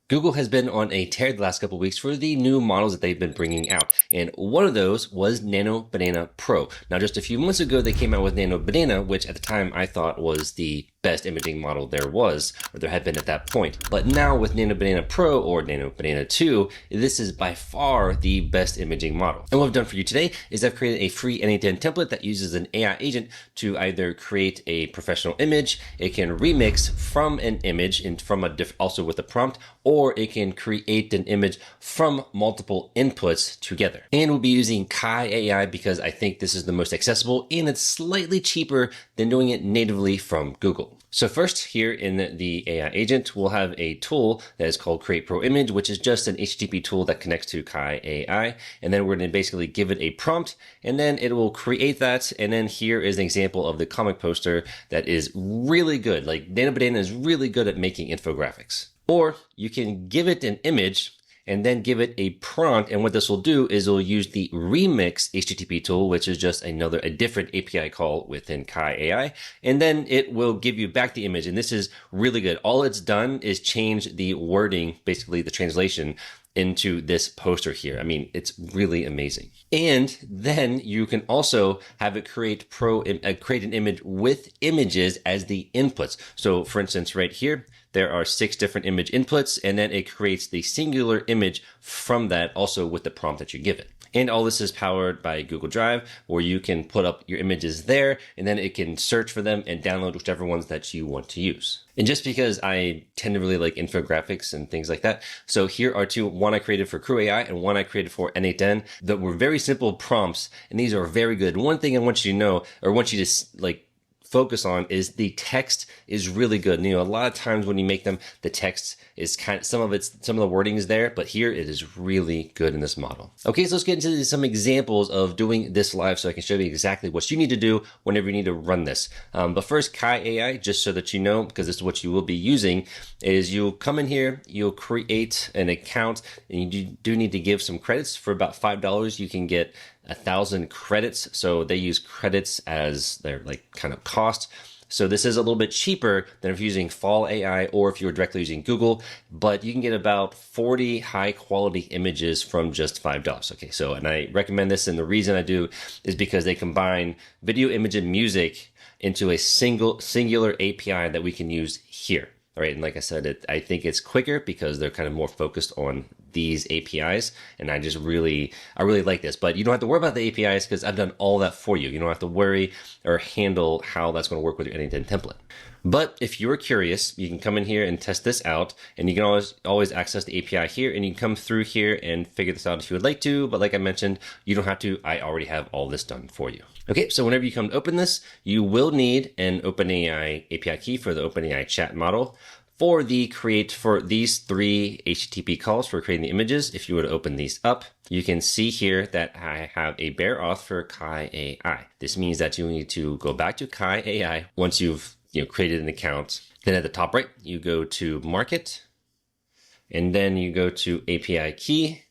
Google has been on a tear the last couple of weeks for the new models that they've been bringing out. And one of those was Nano Banana Pro. Now, just a few months ago, they came out with Nano Banana, which at the time I thought was the best imaging model there was, or there had been at that point. But now with Nano Banana Pro or Nano Banana 2, this is by far the best imaging model. And what I've done for you today is I've created a free N8N template that uses an AI agent to either create a professional image, it can remix from an image and from also with a prompt, or it can create an image from multiple inputs together. And we'll be using Kie AI because I think this is the most accessible and it's slightly cheaper than doing it natively from Google. So first, here in the AI agent, we'll have a tool that is called Create Pro Image, which is just an HTTP tool that connects to Kie AI. And then we're going to basically give it a prompt, and then it will create that. And then here is an example of the comic poster that is really good. Like Nano Banana is really good at making infographics. Or you can give it an image and then give it a prompt. And what this will do is it'll use the remix HTTP tool, which is just a different API call within Kie AI. And then it will give you back the image. And this is really good. All it's done is change the wording, basically the translation, into this poster here. I mean, it's really amazing. And then you can also have it create an image with images as the inputs. So for instance, right here, there are 6 different image inputs, and then it creates the singular image from that also with the prompt that you give it. And all this is powered by Google Drive, where you can put up your images there, and then it can search for them and download whichever ones that you want to use. And just because I tend to really like infographics and things like that, so here are 2, one I created for Crew AI and one I created for N8N that were very simple prompts, and these are very good. One thing I want you to know, or want you to focus on, is the text is really good. And, a lot of times when you make them, the text is some of the wording is there, but here it is really good in this model. Okay, so let's get into some examples of doing this live so I can show you exactly what you need to do whenever you need to run this. But first, Kie AI, just so that you know, because this is what you will be using, is you'll come in here, you'll create an account, and you do need to give some credits. For about $5, you can get 1,000 credits. So they use credits as their kind of cost. So this is a little bit cheaper than if you're using Fall AI or if you were directly using Google, but you can get about 40 high quality images from just $5. Okay, so, and I recommend this, and the reason I do is because they combine video, image, and music into a singular API that we can use here. All right, and like I said, I think it's quicker because they're kind of more focused on these APIs, and I really like this. But you don't have to worry about the APIs because I've done all that for you. You don't have to worry or handle how that's going to work with your N8N template. But if you're curious, you can come in here and test this out, and you can always access the API here, and you can come through here and figure this out if you would like to. But like I mentioned, you don't have to. I already have all this done for you. Okay, so whenever you come to open this, you will need an OpenAI API key for the OpenAI chat model. For these 3 HTTP calls for creating the images, if you were to open these up, you can see here that I have a bare auth for Kie AI. This means that you need to go back to Kie AI once you've created an account. Then at the top right, you go to Market, and then you go to API key.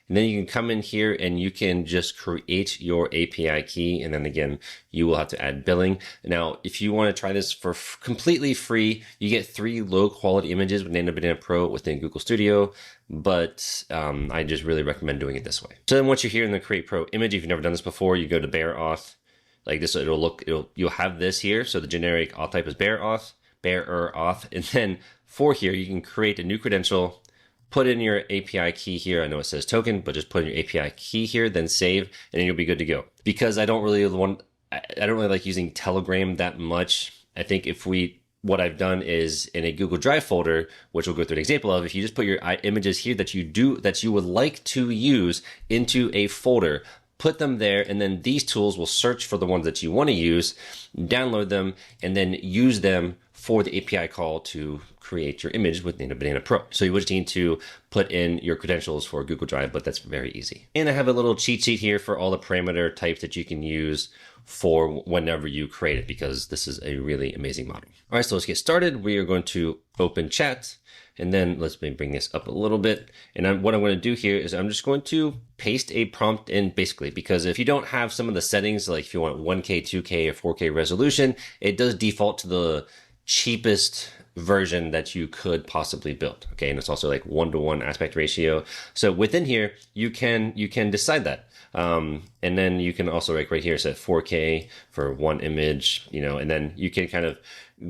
And then you can come in here and you can just create your API key. And then again, you will have to add billing. Now, if you want to try this for completely free, you get 3 low quality images with Nano Banana Pro within Google Studio. But I just really recommend doing it this way. So then once you're here in the Create Pro image, if you've never done this before, you go to bare auth. Like this, you'll have this here. So the generic auth type is bare auth. And then for here, you can create a new credential, put in your API key here. I know it says token, but just put in your API key here, then save, and then you'll be good to go. Because I don't really like using Telegram that much. I think what I've done is in a Google Drive folder, which we'll go through an example of, if you just put your images here that you would like to use into a folder, put them there, and then these tools will search for the ones that you want to use, download them, and then use them for the API call to create your image with Nano Banana Pro. So you would just need to put in your credentials for Google Drive, but that's very easy. And I have a little cheat sheet here for all the parameter types that you can use for whenever you create it, because this is a really amazing model. All right, so let's get started. We are going to open chat, and then let's bring this up a little bit. And what I'm going to do here is I'm just going to paste a prompt in, basically, because if you don't have some of the settings, like if you want 1K, 2K, or 4K resolution, it does default to the cheapest version that you could possibly build. Okay, and it's also like 1-to-1 aspect ratio. So within here, you can decide that. And then you can also like right here set 4K for one image, and then you can kind of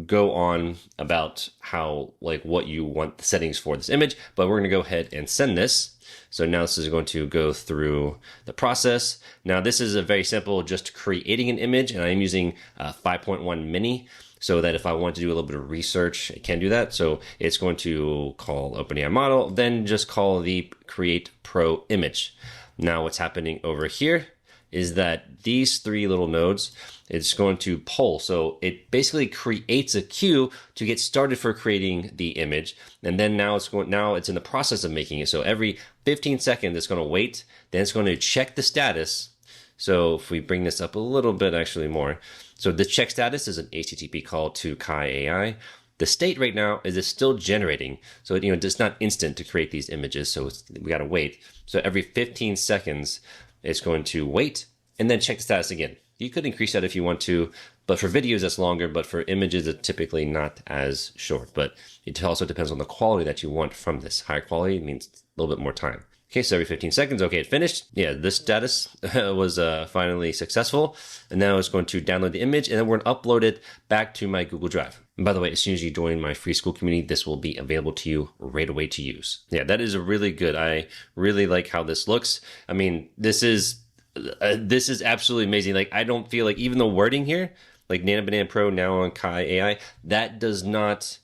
go on about how like what you want the settings for this image, but we're going to go ahead and send this. So now this is going to go through the process. Now this is a very simple, just creating an image, and I'm using 5.1 mini, so that if I want to do a little bit of research, I can do that. So it's going to call OpenAI model, then just call the create pro image. Now what's happening over here is that these three little nodes, it's going to poll. So it basically creates a queue to get started for creating the image. And then now it's in the process of making it. So every 15 seconds, it's going to wait. Then it's going to check the status. So if we bring this up a little bit, actually more. So the check status is an HTTP call to Kie AI. The state right now is it's still generating. So it's not instant to create these images. So we got to wait. So every 15 seconds, it's going to wait and then check the status again. You could increase that if you want to, but for videos that's longer, but for images it's typically not as short. But it also depends on the quality that you want from this. Higher quality means a little bit more time. Okay, so every 15 seconds, okay, it finished. Yeah, this status was finally successful. And now it's going to download the image, and then we're going to upload it back to my Google Drive. And by the way, as soon as you join my free school community, this will be available to you right away to use. Yeah, that is a really good. I really like how this looks. I mean, this is absolutely amazing. Like, I don't feel like even the wording here, like Nano Banana Pro now on Kie AI, that does not,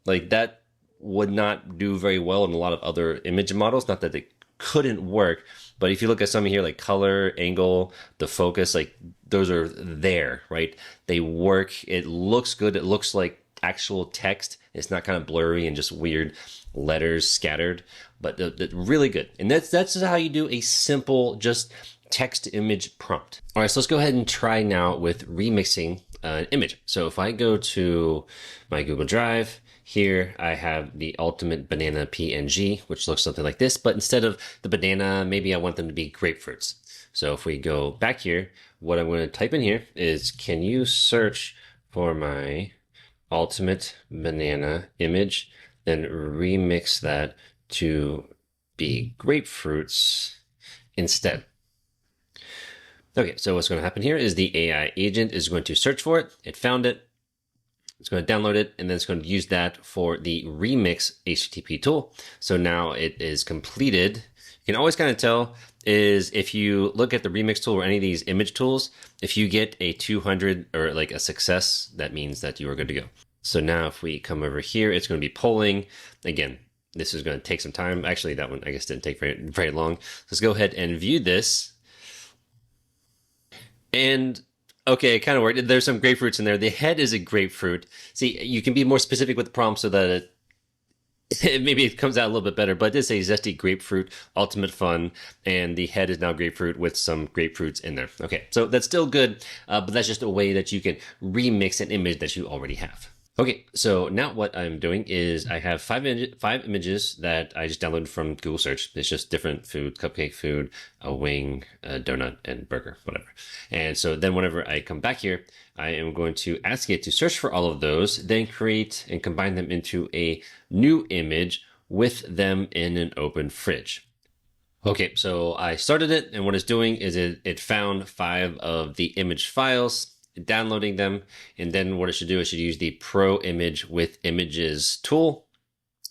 like that would not do very well in a lot of other image models. Not that it couldn't work, but if you look at some here, like color, angle, the focus, like those are there, right? They work. It looks good. It looks like actual text. It's not kind of blurry and just weird letters scattered, but really good. And that's how you do a simple just text image prompt. All right, so let's go ahead and try now with remixing an image. So if I go to my Google Drive, here I have the ultimate banana PNG, which looks something like this, but instead of the banana, maybe I want them to be grapefruits. So if we go back here, what I'm going to type in here is, can you search for my ultimate banana image, then remix that to be grapefruits instead. Okay, so what's going to happen here is the AI agent is going to search for it. It found it. It's going to download it, and then it's going to use that for the remix HTTP tool. So now it is completed. You can always kind of tell is if you look at the remix tool or any of these image tools, if you get a 200 or like a success, that means that you are good to go. So now if we come over here, it's going to be polling. Again, this is going to take some time. Actually, that one I guess didn't take very, very long. Let's go ahead and view this. And okay, it kind of worked. There's some grapefruits in there. The head is a grapefruit. See, you can be more specific with the prompt so that maybe it comes out a little bit better, but it's a zesty grapefruit, ultimate fun, and the head is now grapefruit with some grapefruits in there. Okay, so that's still good, but that's just a way that you can remix an image that you already have. Okay, so now what I'm doing is I have five images that I just downloaded from Google search. It's just different food, cupcake food, a wing, a donut, and burger, whatever. And so then whenever I come back here, I am going to ask it to search for all of those, then create and combine them into a new image with them in an open fridge. Okay, so I started it, and what it's doing is it found 5 of the image files, downloading them, and then what it should do is it should use the Pro Image with Images tool.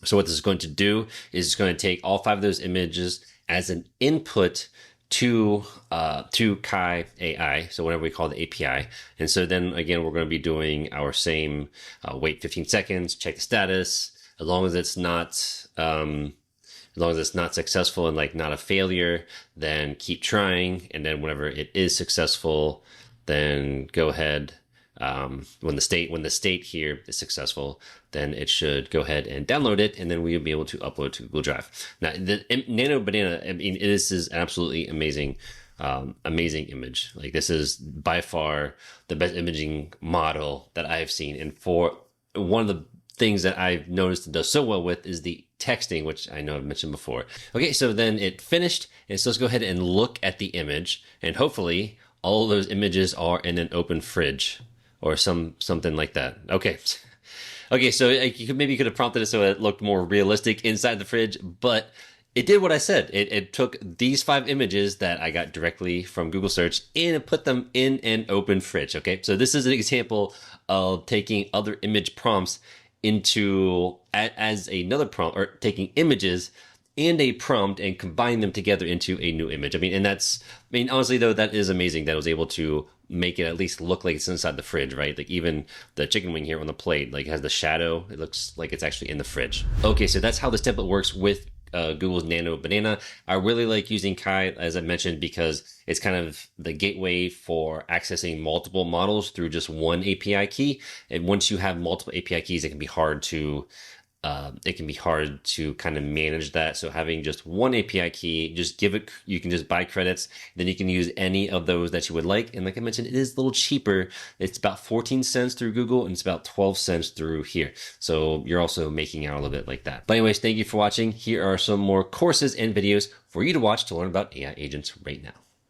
So what this is going to do is it's going to take all 5 of those images as an input to Kie AI, so whatever we call the API. And so then again, we're going to be doing our same wait 15 seconds, check the status. As long as it's not successful and like not a failure, then keep trying. And then whenever it is successful, then go ahead. When the state here is successful, then it should go ahead and download it, and then we'll be able to upload to Google Drive. Now, the Nano Banana, I mean, this is absolutely amazing, amazing image. Like, this is by far the best imaging model that I've seen. And for one of the things that I've noticed it does so well with is the texting, which I know I've mentioned before. Okay, so then it finished, and so let's go ahead and look at the image, and hopefully all of those images are in an open fridge or something like that. Okay, Okay, so maybe you could have prompted it so it looked more realistic inside the fridge, but it did what I said. It took these 5 images that I got directly from Google search and it put them in an open fridge. Okay, so this is an example of taking other image prompts into as another prompt, or taking images and a prompt and combine them together into a new image. I mean, and that's, I mean, honestly though, that is amazing that I was able to make it at least look like it's inside the fridge, right? Like even the chicken wing here on the plate, like has the shadow. It looks like it's actually in the fridge. Okay, so that's how this template works with Google's Nano Banana. I really like using Kie, as I mentioned, because it's kind of the gateway for accessing multiple models through just one API key. And once you have multiple API keys, it can be hard to kind of manage that. So having just one API key, just give it, you can just buy credits, then you can use any of those that you would like. And like I mentioned, it is a little cheaper. It's about 14 cents through Google and it's about 12 cents through here. So you're also making out a little bit like that. But anyways, thank you for watching. Here are some more courses and videos for you to watch to learn about AI agents right now.